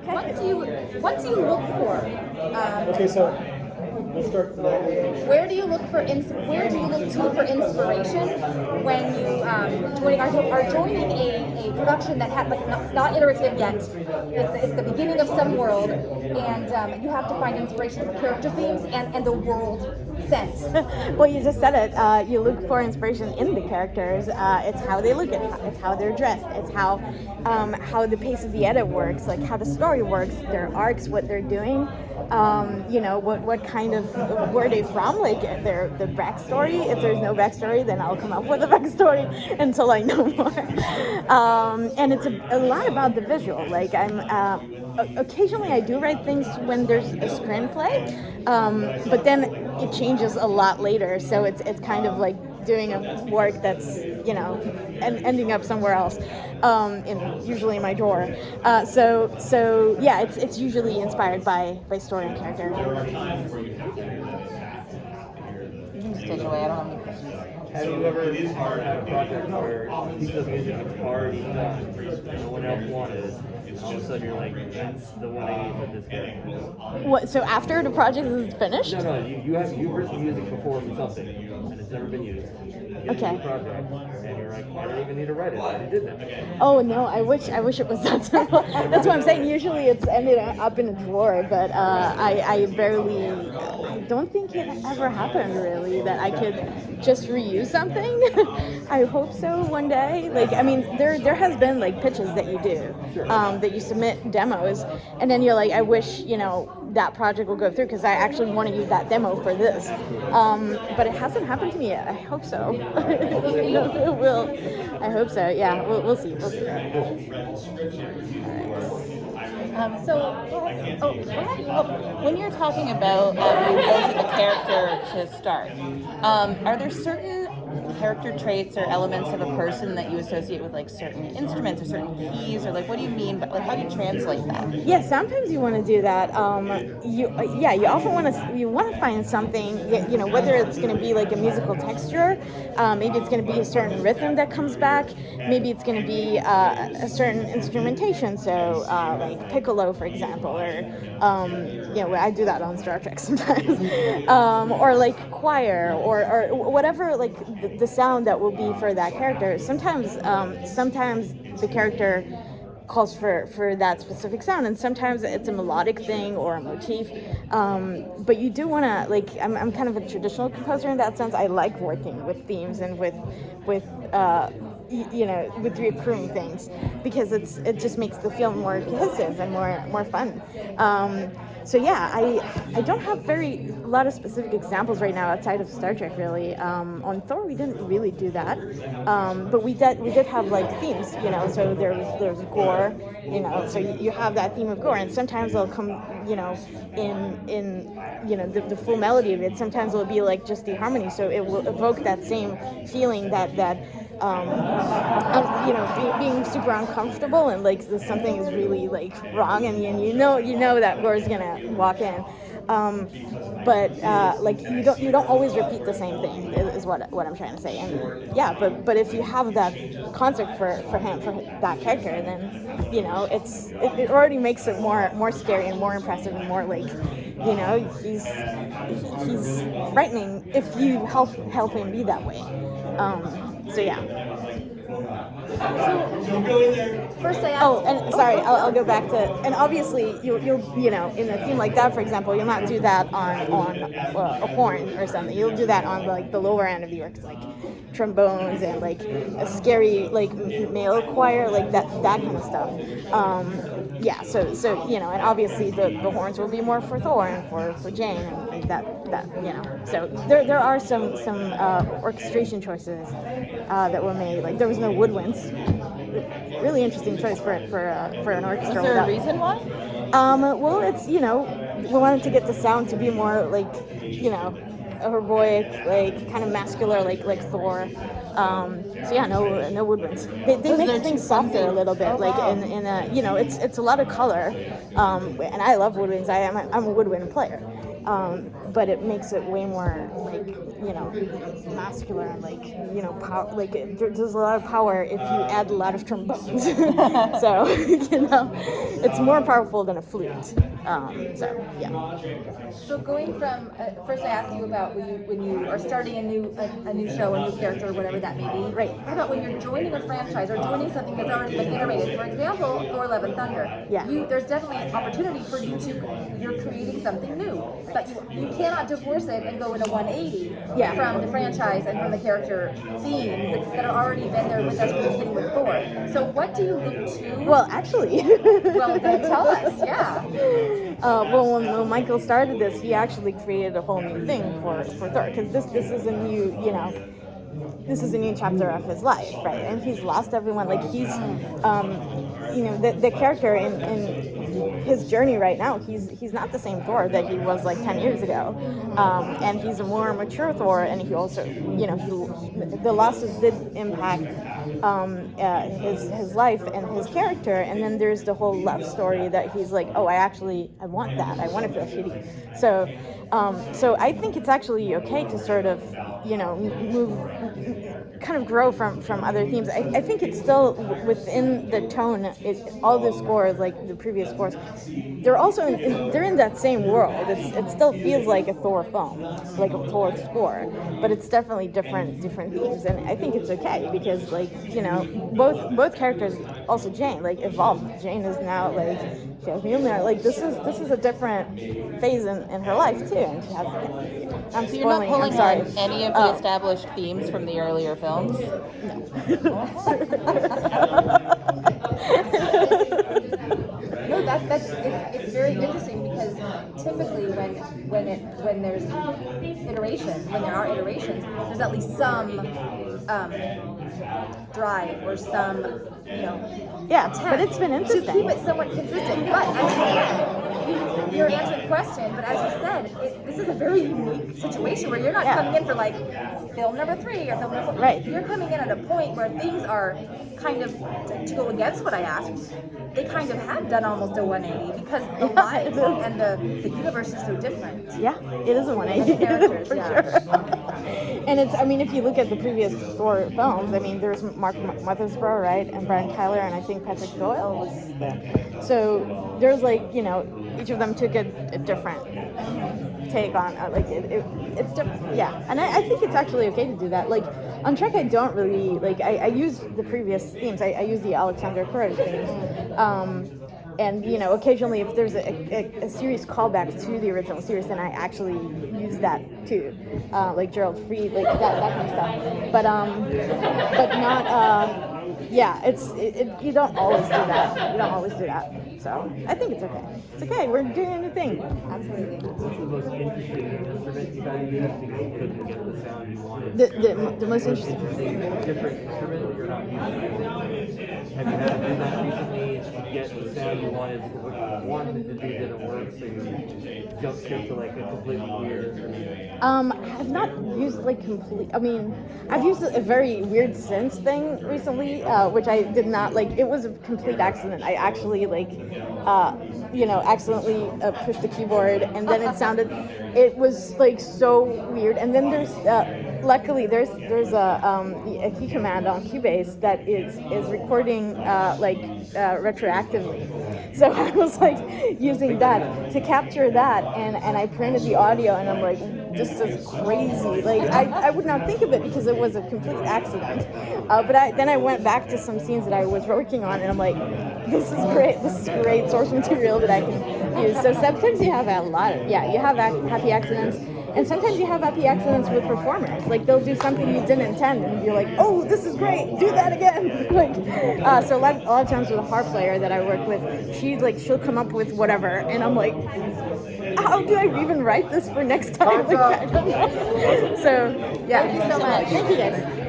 What do you look for? Okay, so let's start. Where do you look for inspiration when you are joining a production that had not iterative yet? It's the beginning of some world, and you have to find inspiration for character themes and the world sense. Well, you just said it. You look for inspiration in the characters. It's how they look. It's how they're dressed. It's how the pace of the edit works. Like how the story works. Their arcs, what they're doing. What kind of where they from, like the backstory. If there's no backstory, then I'll come up with a backstory until I know more. And it's a lot about the visual. Like occasionally I do write things when there's a screenplay, but then it changes a lot later. So it's kind of like doing a work that's and ending up somewhere else, usually in my drawer. So yeah, it's usually inspired by story and character. You can just take it away. I don't have any questions. Have you ever had a project where a piece of music is already done and no one else wanted it, and all of a sudden you're like, that's the one I need for this character? What? So after the project is finished? No, you've written music before for something and it's never been used. You get a new project and you're like, I don't even need to write it. I already did that. Oh no, I wish it was that simple. That's what I'm saying. Usually it's ended up in a drawer, but I don't think it ever happened really that I could just reuse something. I hope so one day. Like, I mean, there has been like pitches that you do, that you submit demos, and then you're like, I wish that project will go through because I actually want to use that demo for this. But it hasn't happened to me yet. I hope so. It will. I hope so. Yeah, we'll see. We'll see. When you're talking about building a character to start, are there certain character traits or elements of a person that you associate with like certain instruments or certain keys, or like what do you mean? But like how do you translate that? Yeah, sometimes you want to do that. You often want to find something. Whether it's going to be like a musical texture, maybe it's going to be a certain rhythm that comes back. Maybe it's going to be a certain instrumentation. So like piccolo, for example, or I do that on Star Trek sometimes, or like choir, or whatever, like the sound that will be for that character. Sometimes the character calls for that specific sound, and sometimes it's a melodic thing or a motif. But you do want to, like, I'm kind of a traditional composer in that sense. I like working with themes and with recurring things because it just makes the film more cohesive and more fun. So yeah, I don't have a lot of specific examples right now outside of Star Trek really. On Thor we didn't really do that, but we did have like themes, so there's gore, so you have that theme of gore, and sometimes they'll come, in the full melody of it. Sometimes it'll be like just the harmony, so it will evoke that same feeling that being super uncomfortable and like something is really like wrong, and you know that Gore's gonna walk in, but like you don't always repeat the same thing is what I'm trying to say. And yeah, but if you have that concept for that character, then it already makes it more scary and more impressive and more like he's frightening if you help him be that way. So yeah. First I asked, and sorry, I'll go back to, and obviously you'll in a theme like that, for example, you'll not do that on a horn or something. You'll do that on like the lower end of the orchestra, like trombones and like a scary like male choir, like that kind of stuff. Yeah, so and obviously the horns will be more for Thor and for Jane and like that. So there are some orchestration choices that were made. Like there was no woodwinds. Really interesting choice for an orchestra. Is there a reason why? Well, it's we wanted to get the sound to be more like heroic, like kind of muscular, like Thor. So yeah, no woodwinds. They make things softer a little bit, like in a it's a lot of color. And I love woodwinds. I'm a woodwind player. but it makes it way more like, you know, muscular and like, you know, power. Like there's a lot of power if you add a lot of trombones. So you know, it's more powerful than a flute. So yeah. So going from first, I asked you about when you are starting a new show, a new character, whatever that may be. Right. How about when you're joining a franchise or joining something that's already been iterated? For example, Thor: Love and Thunder. Yeah. There's definitely an opportunity for you to you're creating something new, but you cannot divorce it and go in a 180 Yeah. from the franchise and from the character themes that have already been there with us from the beginning with Thor. So what do you look to? Well, actually. Well, then tell us. Yeah. Well, when Michael started this, he actually created a whole new thing for Thor, because this is a new, you know, this is a new chapter of his life, right? And he's lost everyone. Like he's, you know, the character in his journey right now, he's not the same Thor that he was like 10 years ago, and he's a more mature Thor. And he also, you know, the losses did impact his life and his character. And then there's the whole love story that he's like, oh, I want that. I want to feel shitty. So I think it's actually okay to sort of, you know, kind of grow from other themes. I think it's still within the tone. All the scores, like the previous scores, they're also they're in that same world. It still feels like a Thor film, like a Thor score, but it's definitely different themes. And I think it's okay because, like, you know, both characters, also Jane, like evolved. Jane is now like she has Mjolnir. Like this is a different phase in her life too, and she has. I'm So you're not spoiling. pulling I'm sorry. on any of the established themes from the earlier films? No, it's very interesting because typically when there's iterations, when there are iterations, there's at least some drive or some, you know, Yeah, attempt but it's been to interesting. keep it somewhat consistent. But as you said, you're answering the question. But as you said, this is a very unique situation where you're not coming in for like film number 3 or film number 4. Right. You're coming in at a point where things are kind of, to go against what I asked, they kind of have done almost a 180 because the lives and the universe is so different. Yeah, it is a 180 characters, for yeah. sure. And it's, I mean, if you look at the previous Thor films, I mean, there's Mark Mothersbaugh, right, and Brian Tyler, and I think Patrick Doyle was there. So there's like, you know, each of them took a different take on like it's different. Yeah, and I think it's actually okay to do that. Like on Trek, I don't really like. I use the previous themes. I use the Alexander Courage themes. And you know, occasionally if there's a series callback to the original series, then I actually use that too, like Gerald Fried, like that kind of stuff. But not. Yeah, you don't always do that. You don't always do that. So I think it's okay. It's okay. We're doing a new thing. Absolutely. What's the most interesting instrument you guys used to couldn't get the sound you wanted? The most interesting. Different instrument that you're not used to. Have you had to do that recently to get the sound you wanted? One, the two didn't work, so you jumped ship to like a completely weird instrument. I've not used like complete. I mean, I've used a very weird synth thing recently, which I did not like. It was a complete accident. I actually like, you know, accidentally pushed the keyboard, and then it sounded. It was like so weird. And then there's, luckily, there's a key command on Cubase that is recording retroactively. So I was like using that to capture that, and I printed the audio, and I'm like, this is crazy. Like I would not think of it because it was a complete accident. But then I went back to some scenes that I was working on, and I'm like, this is great. This is great source material that I can use. So sometimes you have a lot of you have happy accidents. And sometimes you have happy accidents with performers. Like they'll do something you didn't intend, and you're like, "Oh, this is great! Do that again!" Like, so a lot of times with a harp player that I work with, she'll come up with whatever, and I'm like, "How do I even write this for next time?" Like, I don't know. So yeah, Thank you so much. Thank you guys.